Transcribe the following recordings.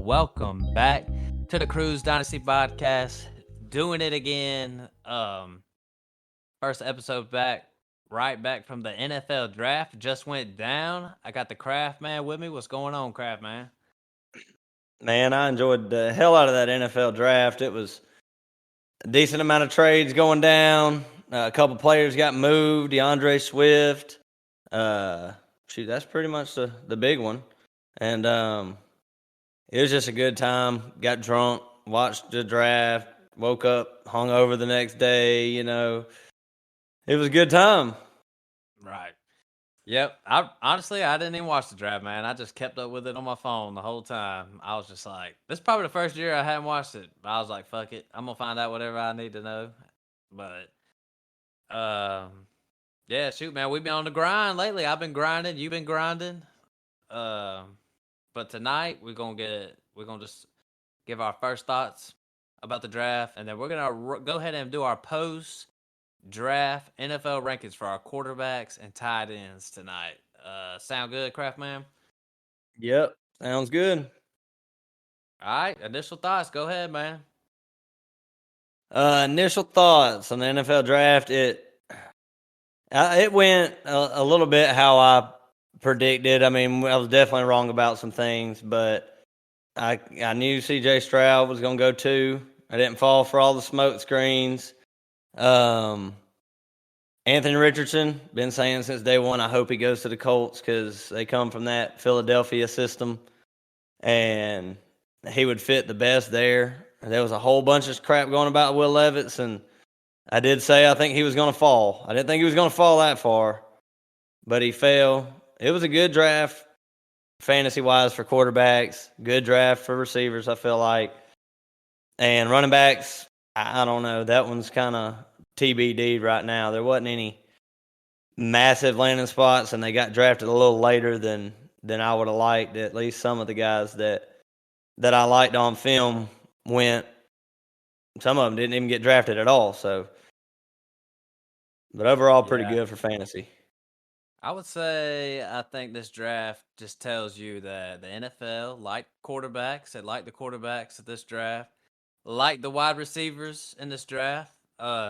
Welcome back to the Cruise Dynasty podcast. Doing it again. First episode back, right back from the NFL draft. Just went down. I got the Craft Man with me. What's going on, Craft Man? Man, I enjoyed the hell out of that NFL draft. It was a decent amount of trades going down. A couple players got moved. DeAndre Swift. That's pretty much the big one. And it was just a good time. Got drunk, watched the draft, woke up hungover the next day. It was a good time. Right. Yep. I didn't even watch the draft, man. I just kept up with it on my phone the whole time. I was just like, this is probably the first year I hadn't watched it. But I was like, fuck it. I'm gonna find out whatever I need to know. But yeah, shoot, man, we've been on the grind lately. I've been grinding. You've been grinding. But tonight we're gonna just give our first thoughts about the draft, and then we're gonna go ahead and do our post draft NFL rankings for our quarterbacks and tight ends tonight. Sound good, Craft Man? Yep, sounds good. All right, initial thoughts. Go ahead, man. Initial thoughts on the NFL draft. It went a little bit how I predicted. I mean, I was definitely wrong about some things, but I knew C.J. Stroud was going to go 2. I didn't fall for all the smoke screens. Anthony Richardson, been saying since day one, I hope he goes to the Colts because they come from that Philadelphia system, and he would fit the best there. There was a whole bunch of crap going about Will Levis, and I did say I think he was going to fall. I didn't think he was going to fall that far, but he fell. It was a good draft, fantasy-wise, for quarterbacks. Good draft for receivers, I feel like. And running backs, I don't know. That one's kind of TBD right now. There wasn't any massive landing spots, and they got drafted a little later than I would have liked. At least some of the guys that I liked on film went. Some of them didn't even get drafted at all. So, but overall, pretty good for fantasy. I would say I think this draft just tells you that the NFL like quarterbacks. They like the quarterbacks at this draft. Like the wide receivers in this draft.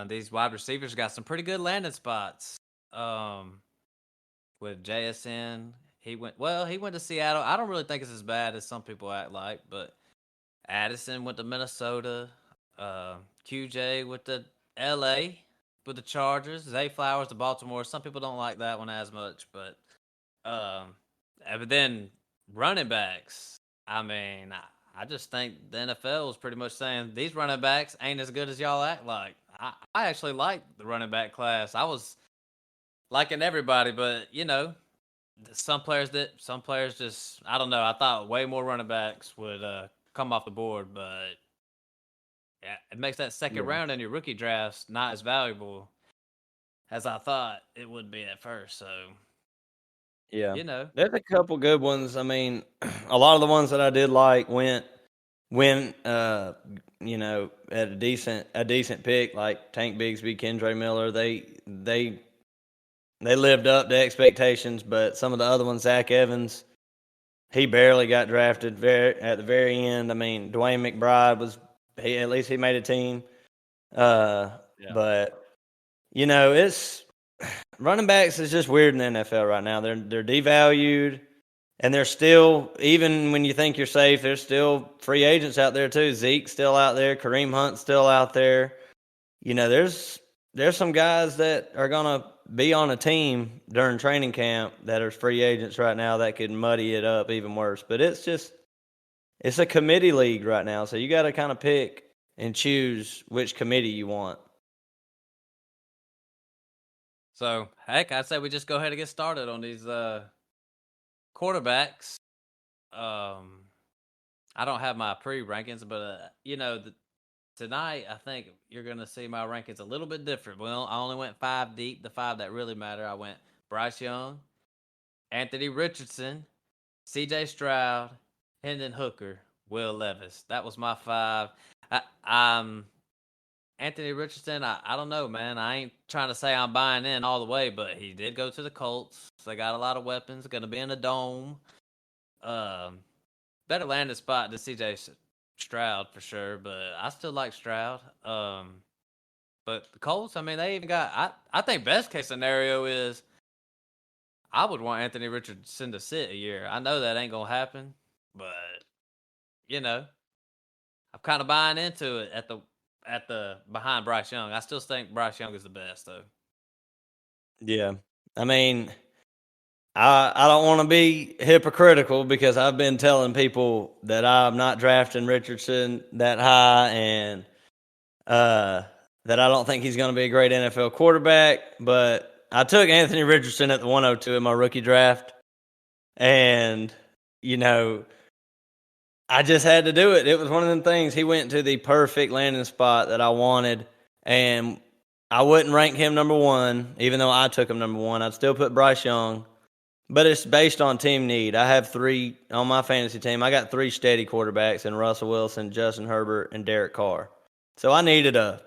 These wide receivers got some pretty good landing spots. With JSN, he went to Seattle. I don't really think it's as bad as some people act like, but Addison went to Minnesota. QJ with the LA with the Chargers. Zay Flowers to Baltimore. Some people don't like that one as much, but then running backs. I mean, I just think the NFL is pretty much saying these running backs ain't as good as y'all act like. I actually like the running back class. I was liking everybody, but some players just I don't know. I thought way more running backs would come off the board, but yeah, it makes that second round in your rookie drafts not as valuable as I thought it would be at first. So, yeah, there's a couple good ones. I mean, a lot of the ones that I did like went at a decent pick, like Tank Bigsby, Kendre Miller. They lived up to expectations, but some of the other ones, Zach Evans, he barely got drafted at the very end. I mean, Dwayne McBride at least he made a team. But it's running backs is just weird in the NFL right now. They're devalued, and they're still, even when you think you're safe, there's still free agents out there too. Zeke's still out there, Kareem Hunt's still out there. There's some guys that are gonna be on a team during training camp that are free agents right now that could muddy it up even worse. But it's a committee league right now, so you got to kind of pick and choose which committee you want. So, heck, I'd say we just go ahead and get started on these quarterbacks. I don't have my pre-rankings, but tonight I think you're going to see my rankings a little bit different. Well, I only went 5 deep, the 5 that really matter. I went Bryce Young, Anthony Richardson, C.J. Stroud, Hendon Hooker, Will Levis. That was my five. I'm Anthony Richardson. I don't know, man. I ain't trying to say I'm buying in all the way, but he did go to the Colts. They got a lot of weapons. Going to be in the dome. Um, Better landing spot than C.J. Stroud for sure, but I still like Stroud. But the Colts, I mean, they even got. I think best case scenario is I would want Anthony Richardson to sit a year. I know that ain't gonna happen, but you know, I'm kind of buying into it at the behind Bryce Young. I still think Bryce Young is the best though. Yeah. I mean, I don't want to be hypocritical because I've been telling people that I'm not drafting Richardson that high and that I don't think he's going to be a great NFL quarterback. But I took Anthony Richardson at the 102 in my rookie draft. And, you know, I just had to do it. It was one of them things. He went to the perfect landing spot that I wanted. And I wouldn't rank him number one, even though I took him number one. I'd still put Bryce Young. But it's based on team need. I have three on my fantasy team. I got three steady quarterbacks in Russell Wilson, Justin Herbert, and Derek Carr. So I needed a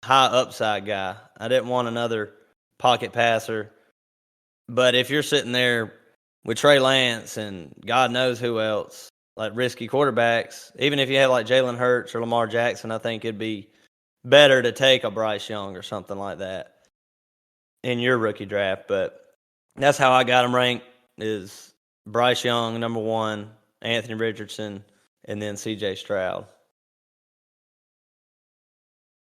high upside guy. I didn't want another pocket passer. But if you're sitting there with Trey Lance and God knows who else, like risky quarterbacks, even if you have like Jalen Hurts or Lamar Jackson, I think it'd be better to take a Bryce Young or something like that in your rookie draft. But that's how I got him ranked is Bryce Young, number one, Anthony Richardson, and then C.J. Stroud.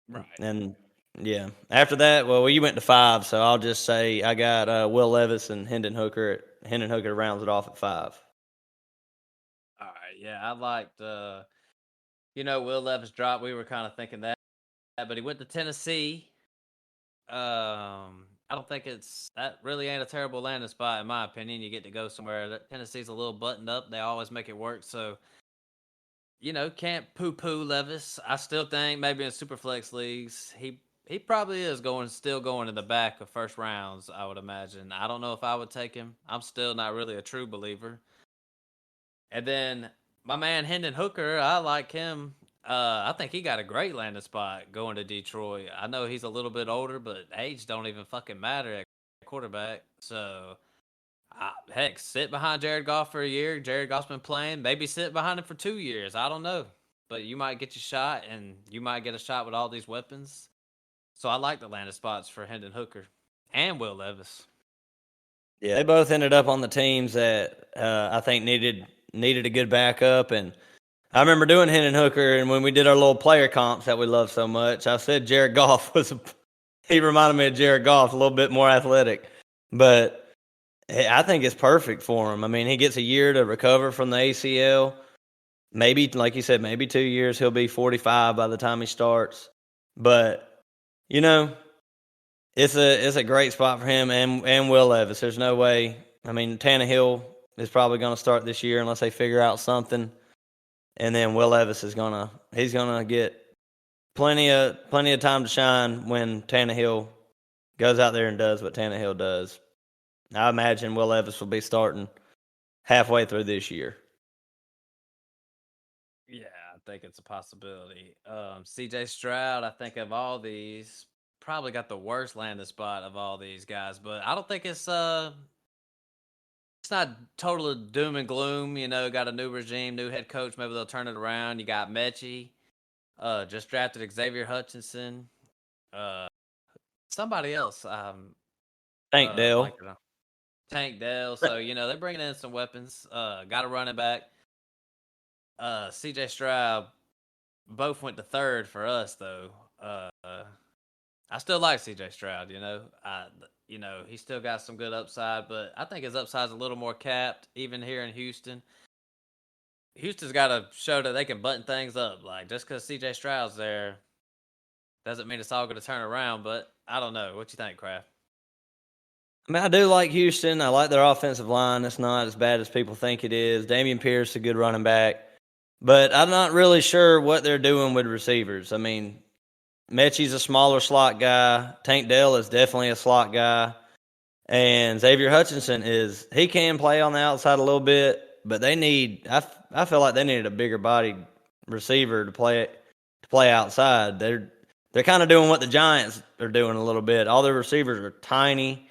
Right. And, yeah. After that, well, you went to five, so I'll just say I got Will Levis and Hendon Hooker. Hendon Hooker rounds it off at five. All right. Yeah, I liked. Will Levis dropped. We were kind of thinking that, but he went to Tennessee. I don't think that really ain't a terrible landing spot in my opinion. You get to go somewhere that Tennessee's a little buttoned up. They always make it work. So, can't poo-poo Levis. I still think maybe in super flex leagues, he probably is still going in the back of first rounds, I would imagine. I don't know if I would take him. I'm still not really a true believer. And then my man Hendon Hooker, I like him. I think he got a great landing spot going to Detroit. I know he's a little bit older, but age don't even fucking matter at quarterback. So, heck, sit behind Jared Goff for a year. Jared Goff's been playing. Maybe sit behind him for 2 years. I don't know. But you might get your shot, and you might get a shot with all these weapons. So I like the landing spots for Hendon Hooker and Will Levis. Yeah, they both ended up on the teams that I think needed a good backup. And I remember doing Hendon Hooker, and when we did our little player comps that we love so much, I said Jared Goff he reminded me of Jared Goff, a little bit more athletic. But I think it's perfect for him. I mean, he gets a year to recover from the ACL. Maybe, like you said, maybe 2 years. He'll be 45 by the time he starts. But, it's a great spot for him and Will Levis. There's no way. I mean, Tannehill is probably going to start this year unless they figure out something. And then Will Levis he's gonna get plenty of time to shine when Tannehill goes out there and does what Tannehill does. I imagine Will Levis will be starting halfway through this year. Yeah, I think it's a possibility. CJ Stroud, I think of all these, probably got the worst landing spot of all these guys, but I don't think it's not total doom and gloom. Got a new regime, new head coach. Maybe they'll turn it around. You got Mechie. Just drafted Xavier Hutchinson. Uh, Somebody else. Tank Dell. Blanking on Tank Dell. So they're bringing in some weapons. Got a running back. C.J. Stroud. Both went to third for us though. I still like C.J. Stroud. He still got some good upside, but I think his upside's a little more capped, even here in Houston. Houston's got to show that they can button things up. Like, just because C.J. Stroud's there doesn't mean it's all going to turn around, but I don't know. What you think, Kraft? I mean, I do like Houston. I like their offensive line. It's not as bad as people think it is. Damian Pierce, a good running back. But I'm not really sure what they're doing with receivers. I mean, Mechie's a smaller slot guy. Tank Dell is definitely a slot guy. And Xavier Hutchinson he can play on the outside a little bit, but they need. I feel like they needed a bigger bodied receiver to play outside. They're kind of doing what the Giants are doing a little bit. All their receivers are tiny,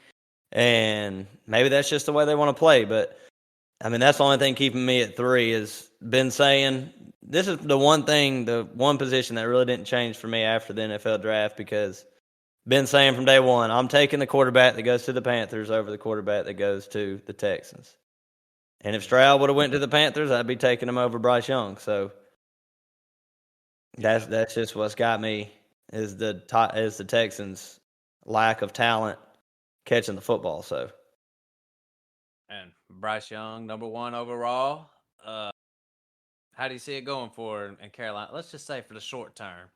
and maybe that's just the way they want to play. But I mean, that's the only thing keeping me at 3 is been saying this is the one position that really didn't change for me after the NFL draft because been saying from day one, I'm taking the quarterback that goes to the Panthers over the quarterback that goes to the Texans. And if Stroud would have went to the Panthers, I'd be taking him over Bryce Young. So Yeah. that's just what's got me is the Texans' lack of talent catching the football. So And Bryce Young, number 1 overall. How do you see it going for in Carolina? Let's just say for the short term.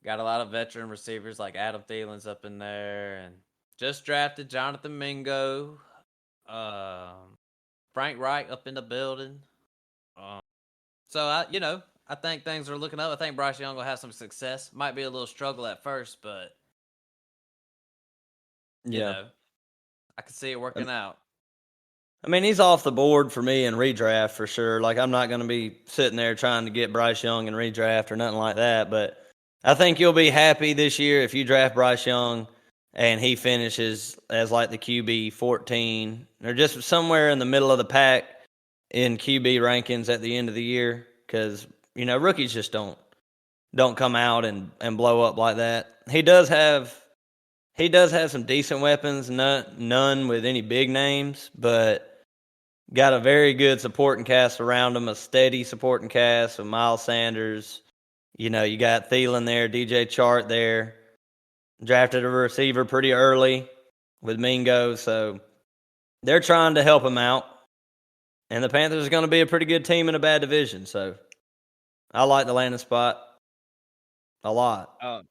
Got a lot of veteran receivers like Adam Thielen's up in there, and just drafted Jonathan Mingo, Frank Wright up in the building. Um, so I think things are looking up. I think Bryce Young will have some success. Might be a little struggle at first, but you yeah. know, I can see it working out. I mean, he's off the board for me in redraft for sure. Like, I'm not going to be sitting there trying to get Bryce Young in redraft or nothing like that. But I think you'll be happy this year if you draft Bryce Young and he finishes as like the QB 14 or just somewhere in the middle of the pack in QB rankings at the end of the year. Because rookies just don't come out and blow up like that. He does have some decent weapons, none with any big names, but got a very good supporting cast around him, a steady supporting cast with Miles Sanders. You got Thielen there, DJ Chark there. Drafted a receiver pretty early with Mingo, so they're trying to help him out. And the Panthers are going to be a pretty good team in a bad division, so I like the landing spot a lot. Oh,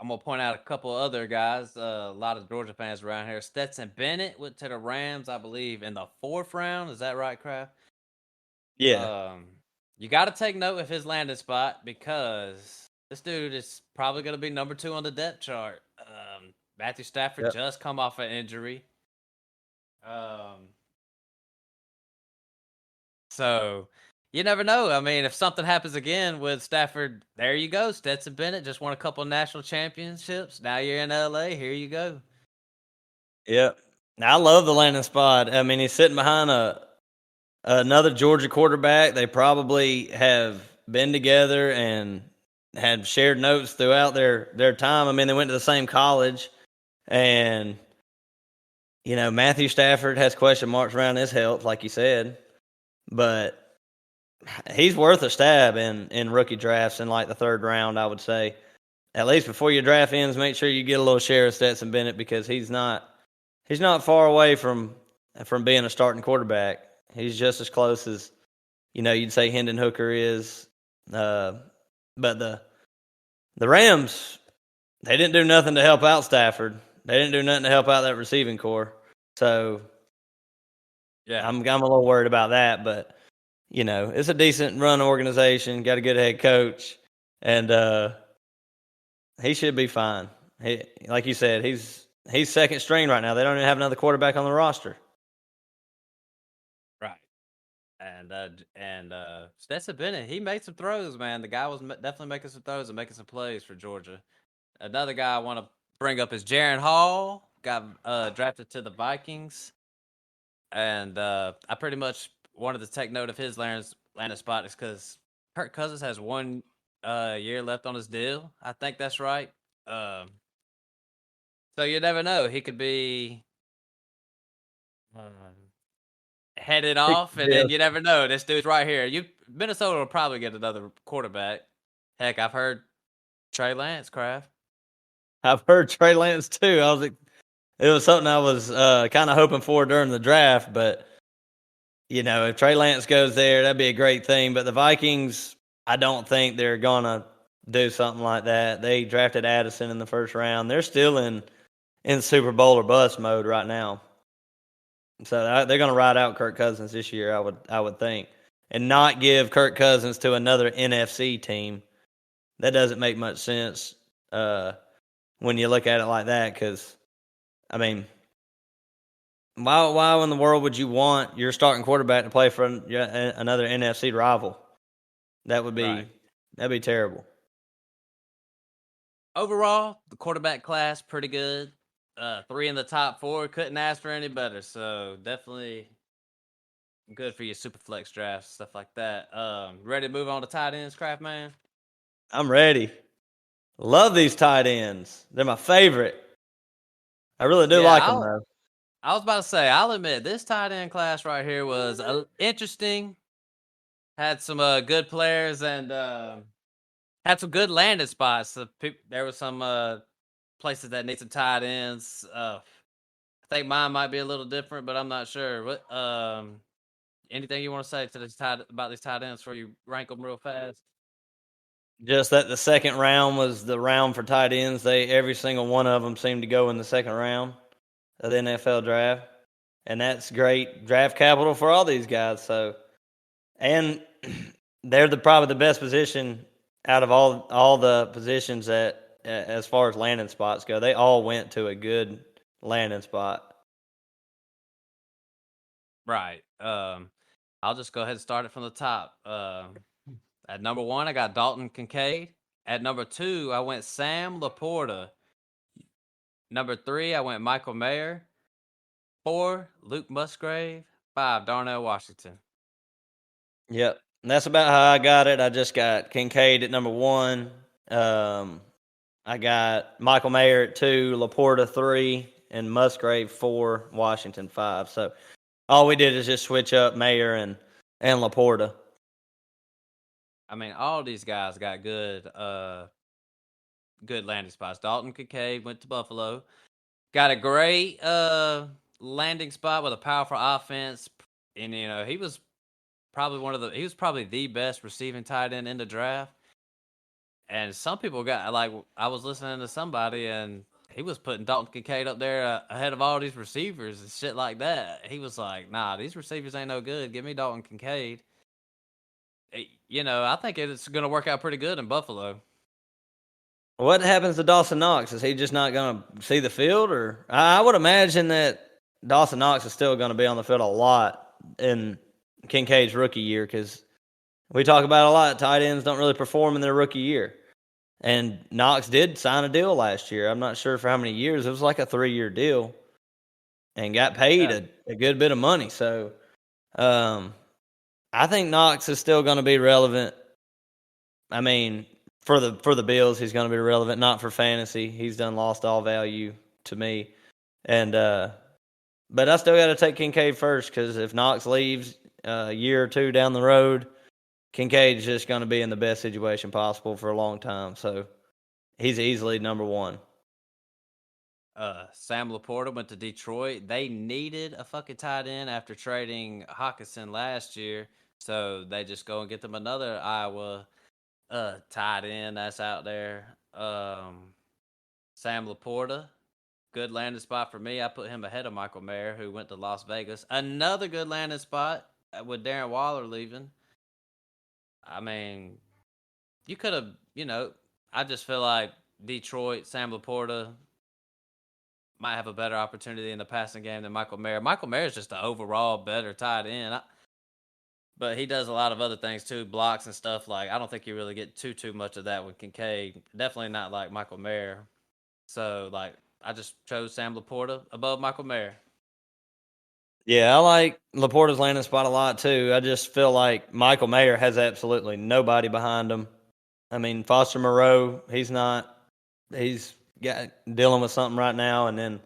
I'm gonna point out a couple other guys. A lot of Georgia fans around here. Stetson Bennett went to the Rams, I believe, in the 4th round. Is that right, Kraft? Yeah, Um, you got to take note of his landing spot because this dude is probably going to be number 2 on the depth chart. Matthew Stafford yep, just come off an injury. Um, so you never know. I mean, if something happens again with Stafford, there you go. Stetson Bennett just won a couple national championships. Now you're in LA. Here you go. yep. Now, I love the landing spot. I mean, he's sitting behind another Georgia quarterback. They probably have been together and had shared notes throughout their time. I mean, they went to the same college, and Matthew Stafford has question marks around his health, like you said, but he's worth a stab in rookie drafts in like the 3rd round, I would say. At least before your draft ends, make sure you get a little share of Stetson Bennett because he's not far away from being a starting quarterback. He's just as close as you'd say Hendon Hooker is. But the Rams, they didn't do nothing to help out Stafford. They didn't do nothing to help out that receiving core. So Yeah. I'm a little worried about that. But it's a decent run organization. Got a good head coach, and he should be fine. Like you said, he's second string right now. They don't even have another quarterback on the roster. Right. And Stetson Bennett, he made some throws, man. The guy was definitely making some throws and making some plays for Georgia. Another guy I want to bring up is Jaron Hall. Got drafted to the Vikings, and I pretty much wanted to take note of his landing spot is because Kirk Cousins has 1 year left on his deal. I think that's right. Um, so you never know. He could be headed off, and Yeah. then you never know. This dude's right here. Minnesota will probably get another quarterback. Heck, I've heard Trey Lance, Kraft. I've heard Trey Lance too. It was something I was kind of hoping for during the draft, but if Trey Lance goes there, that'd be a great thing. But the Vikings, I don't think they're gonna do something like that. They drafted Addison in the 1st round. They're still in Super Bowl or bust mode right now. So they're gonna ride out Kirk Cousins this year. I would think, and not give Kirk Cousins to another NFC team. That doesn't make much sense when you look at it like that. Because I mean, Why in the world would you want your starting quarterback to play for another NFC rival? That would Right. be that'd be terrible. Overall, the quarterback class pretty good. Three in the top four, couldn't ask for any better. So definitely good for your super flex drafts, stuff like that. Ready to move on to tight ends, Craft Man? I'm ready. Love these tight ends. They're my favorite. I really do Yeah, like them though. I was about to say, I'll admit this tight end class right here was interesting. Had some good players and had some good landing spots. There was some places that need some tight ends. I think mine might be a little different, but I'm not sure. What anything you want to say to this about these tight ends before you rank them real fast? Just that the second round was the round for tight ends. Every single one of them seemed to go in the second round of the NFL draft, and that's great draft capital for all these guys. So, and they're probably the best position out of all the positions that as far as landing spots go. They all went to a good landing spot. Right. I'll just go ahead and start it from the top. At number one, I got Dalton Kincaid. At number two, I went Sam Laporta. Number three, I went Michael Mayer. Four, Luke Musgrave. Five, Darnell Washington. Yep. And that's about how I got it. I just got Kincaid at number one. Um, I got Michael Mayer at two, Laporta three, and Musgrave four, Washington five. So all we did is just switch up Mayer and Laporta. I mean, all these guys got good landing spots. Dalton Kincaid went to Buffalo. Got a great landing spot with a powerful offense. And he was he was probably the best receiving tight end in the draft. And some people got like I was listening to somebody and he was putting Dalton Kincaid up there ahead of all these receivers and shit like that. He was like, "Nah, these receivers ain't no good. Give me Dalton Kincaid." I think it's going to work out pretty good in Buffalo. What happens to Dawson Knox? Is he just not going to see the field? Or I would imagine that Dawson Knox is still going to be on the field a lot in Kincaid's rookie year because we talk about a lot. Tight ends don't really perform in their rookie year. And Knox did sign a deal last year. I'm not sure for how many years. It was like a 3-year deal and got paid Yeah. a good bit of money. So um, I think Knox is still going to be relevant. I mean, for the Bills, he's going to be relevant, not for fantasy. He's done lost all value to me. And but I still got to take Kincaid first because if Knox leaves a year or two down the road, Kincaid's just going to be in the best situation possible for a long time. So he's easily number one. Sam Laporta went to Detroit. They needed a fucking tight end after trading Hawkinson last year, so they just go and get them another Iowa tight end that's out there. Sam Laporta, good landing spot for me. I put him ahead of Michael Mayer, who went to Las Vegas. Another good landing spot with Darren Waller leaving. I mean, you could have, I just feel like Detroit, Sam Laporta might have a better opportunity in the passing game than Michael Mayer. Michael Mayer is just an overall better tight end, but he does a lot of other things too, blocks and stuff. Like I don't think you really get too much of that with Kincaid. Definitely not like Michael Mayer. So like I just chose Sam Laporta above Michael Mayer. Yeah, I like Laporta's landing spot a lot too. I just feel like Michael Mayer has absolutely nobody behind him. I mean, Foster Moreau, he's got dealing with something right now, and then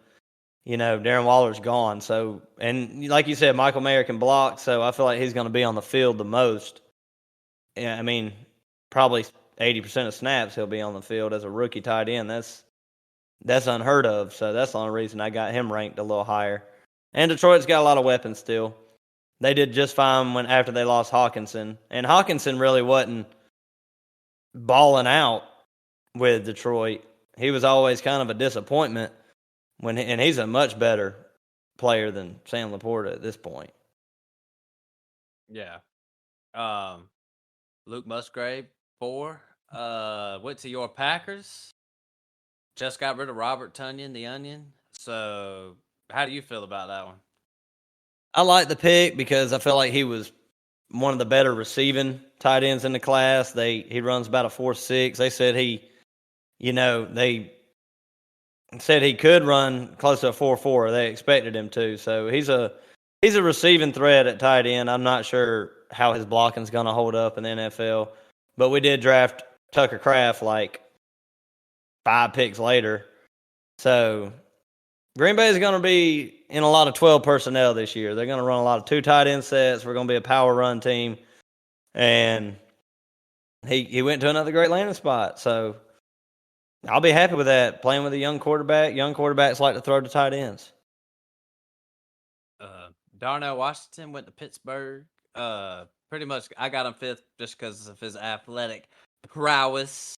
Darren Waller's gone. So, and like you said, Michael Mayer can block, so I feel like he's going to be on the field the most. Yeah, I mean, probably 80% of snaps he'll be on the field as a rookie tight end. That's unheard of. So that's the only reason I got him ranked a little higher. And Detroit's got a lot of weapons still. They did just fine after they lost Hawkinson, and Hawkinson really wasn't balling out with Detroit. He was always kind of a disappointment and he's a much better player than Sam Laporta at this point. Yeah. Um, Luke Musgrave 4. Went to your Packers. Just got rid of Robert Tunyon, the Onion. So, how do you feel about that one? I like the pick because I feel like he was one of the better receiving tight ends in the class. He runs about a 4.6. They said they said he could run close to a 4.4. They expected him to. So he's a receiving threat at tight end. I'm not sure how his blocking is going to hold up in the NFL, but we did draft Tucker Kraft like 5 picks later. So Green Bay is going to be in a lot of 12 personnel this year. They're going to run a lot of 2 tight end sets. We're going to be a power run team. And he went to another great landing spot. So I'll be happy with that, playing with a young quarterback. Young quarterbacks like to throw to tight ends. Darnell Washington went to Pittsburgh. Pretty much, I got him 5th just because of his athletic prowess.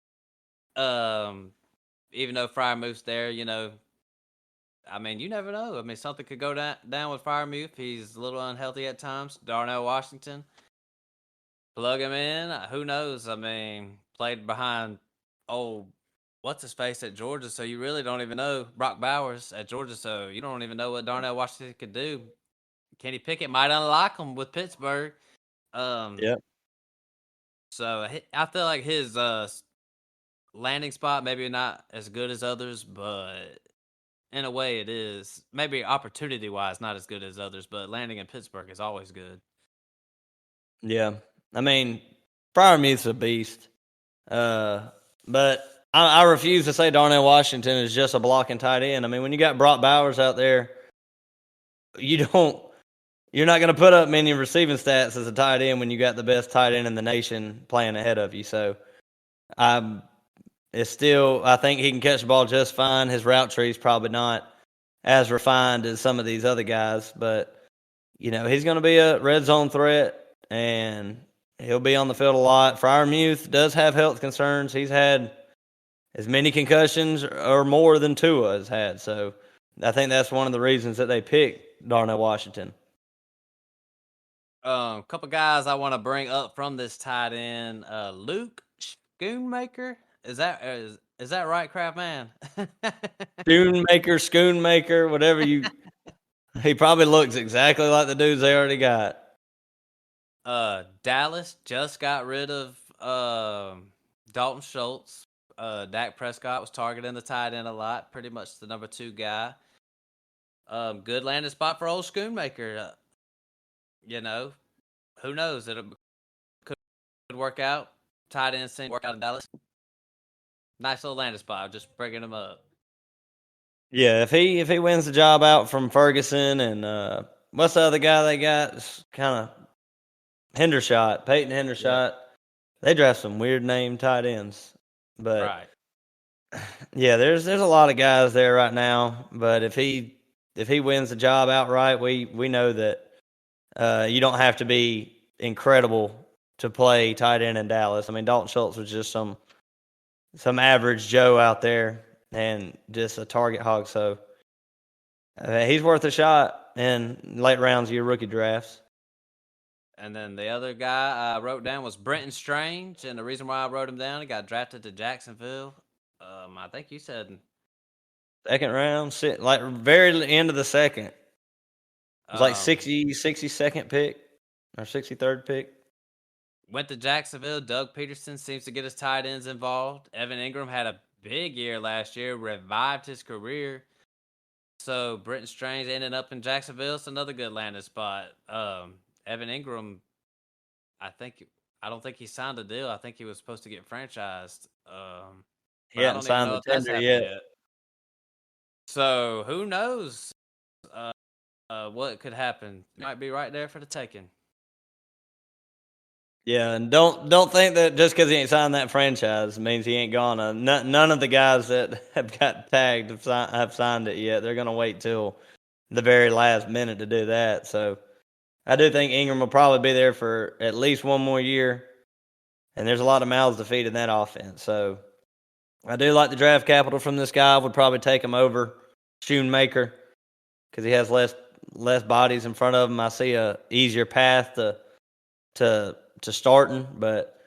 Even though Freiermuth's there, I mean, you never know. I mean, something could go down with Freiermuth. He's a little unhealthy at times. Darnell Washington, plug him in. Who knows? I mean, played behind what's his face at Georgia, so you really don't even know Brock Bowers at Georgia, so you don't even know what Darnell Washington could do. Kenny Pickett might unlock him with Pittsburgh. Yep. So I feel like his landing spot maybe not as good as others, but in a way it is. Maybe opportunity wise, not as good as others, but landing in Pittsburgh is always good. Yeah. I mean, Freiermuth's a beast. But I refuse to say Darnell Washington is just a blocking tight end. I mean, when you got Brock Bowers out there, you're not going to put up many receiving stats as a tight end when you got the best tight end in the nation playing ahead of you. So I think he can catch the ball just fine. His route tree is probably not as refined as some of these other guys, but he's going to be a red zone threat, and he'll be on the field a lot. Freiermuth does have health concerns. He's had as many concussions or more than Tua has had. So I think that's one of the reasons that they picked Darnell Washington. Couple guys I want to bring up from this tight end. Luke Schoonmaker. Is that right, Crap Man? Schoonmaker, whatever you. He probably looks exactly like the dudes they already got. Dallas just got rid of Dalton Schultz. Dak Prescott was targeting the tight end a lot, pretty much the number 2 guy. Good landing spot for old Schoonmaker. Who knows? It could work out. Tight end seemed to work out in Dallas. Nice little landing spot. Just bringing him up. Yeah, if he wins the job out from Ferguson and what's the other guy they got? It's kind of Peyton Hendershot. Yep. They draft some weird name tight ends, but right. Yeah, there's a lot of guys there right now. But if he wins the job outright, we know that you don't have to be incredible to play tight end in Dallas. I mean, Dalton Schultz was just some average Joe out there and just a target hog. So he's worth a shot in late rounds of your rookie drafts. And then the other guy I wrote down was Brenton Strange, and the reason why I wrote him down, he got drafted to Jacksonville. I think you said second round, like very end of the second. It was like 62nd pick or 63rd pick. Went to Jacksonville. Doug Peterson seems to get his tight ends involved. Evan Ingram had a big year last year, revived his career. So Brenton Strange ended up in Jacksonville. It's another good landing spot. Evan Ingram, I don't think he signed a deal. I think he was supposed to get franchised. He hadn't signed the tender yet. So who knows what could happen? Might be right there for the taking. Yeah, and don't think that just because he ain't signed that franchise means he ain't gonna. None of the guys that have got tagged have signed it yet. They're gonna wait till the very last minute to do that. So I do think Ingram will probably be there for at least one more year, and there's a lot of mouths to feed in that offense. So I do like the draft capital from this guy. I would probably take him over Schoonmaker because he has less bodies in front of him. I see a easier path to starting, but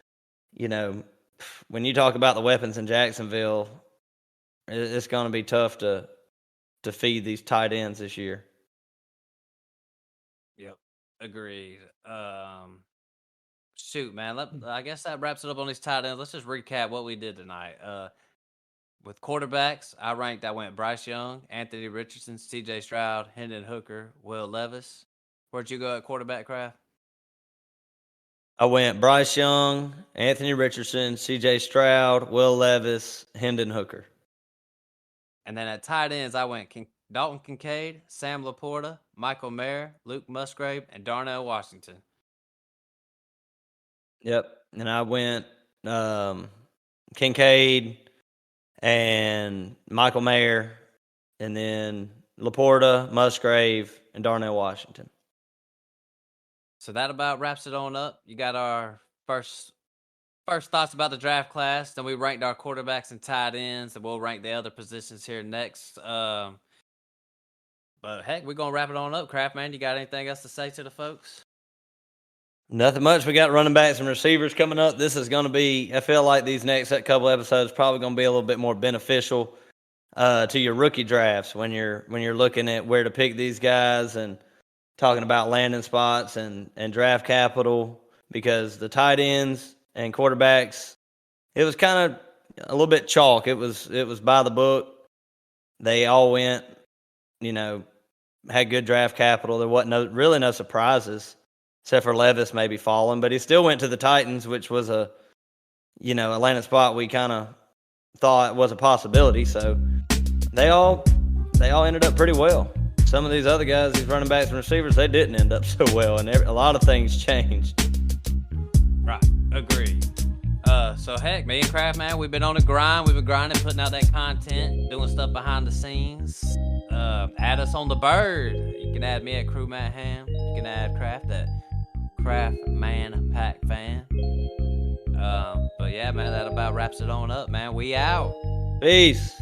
when you talk about the weapons in Jacksonville, it's going to be tough to feed these tight ends this year. Agreed. Shoot, man. I guess that wraps it up on these tight ends. Let's just recap what we did tonight. With quarterbacks, I went Bryce Young, Anthony Richardson, C.J. Stroud, Hendon Hooker, Will Levis. Where'd you go at quarterback, Craft? I went Bryce Young, Anthony Richardson, C.J. Stroud, Will Levis, Hendon Hooker. And then at tight ends, I went Dalton Kincaid, Sam Laporta, Michael Mayer, Luke Musgrave, and Darnell Washington. Yep. And I went Kincaid and Michael Mayer, and then Laporta, Musgrave, and Darnell Washington. So that about wraps it on up. You got our first thoughts about the draft class. Then we ranked our quarterbacks and tight ends, and we'll rank the other positions here next. But heck, we're gonna wrap it on up, Craft man. You got anything else to say to the folks? Nothing much. We got running backs and receivers coming up. This is going to be, I feel like these next couple episodes probably going to be a little bit more beneficial to your rookie drafts when you're looking at where to pick these guys and talking about landing spots and draft capital, because the tight ends and quarterbacks, it was kind of a little bit chalk. It was by the book. They all went, had good draft capital. There wasn't really no surprises, except for Levis maybe falling, but he still went to the Titans, which was a landing spot we kind of thought was a possibility. So they all ended up pretty well. Some of these other guys, these running backs and receivers, they didn't end up so well, and a lot of things changed. Right, agreed. So heck, me and Craft man, we've been on the grind. We've been grinding, putting out that content, doing stuff behind the scenes. Add us on the bird. You can add me at Crew Matt Hamm. You can add Craft at Craft Man Pack Fan. But yeah, man, that about wraps it on up, man. We out. Peace.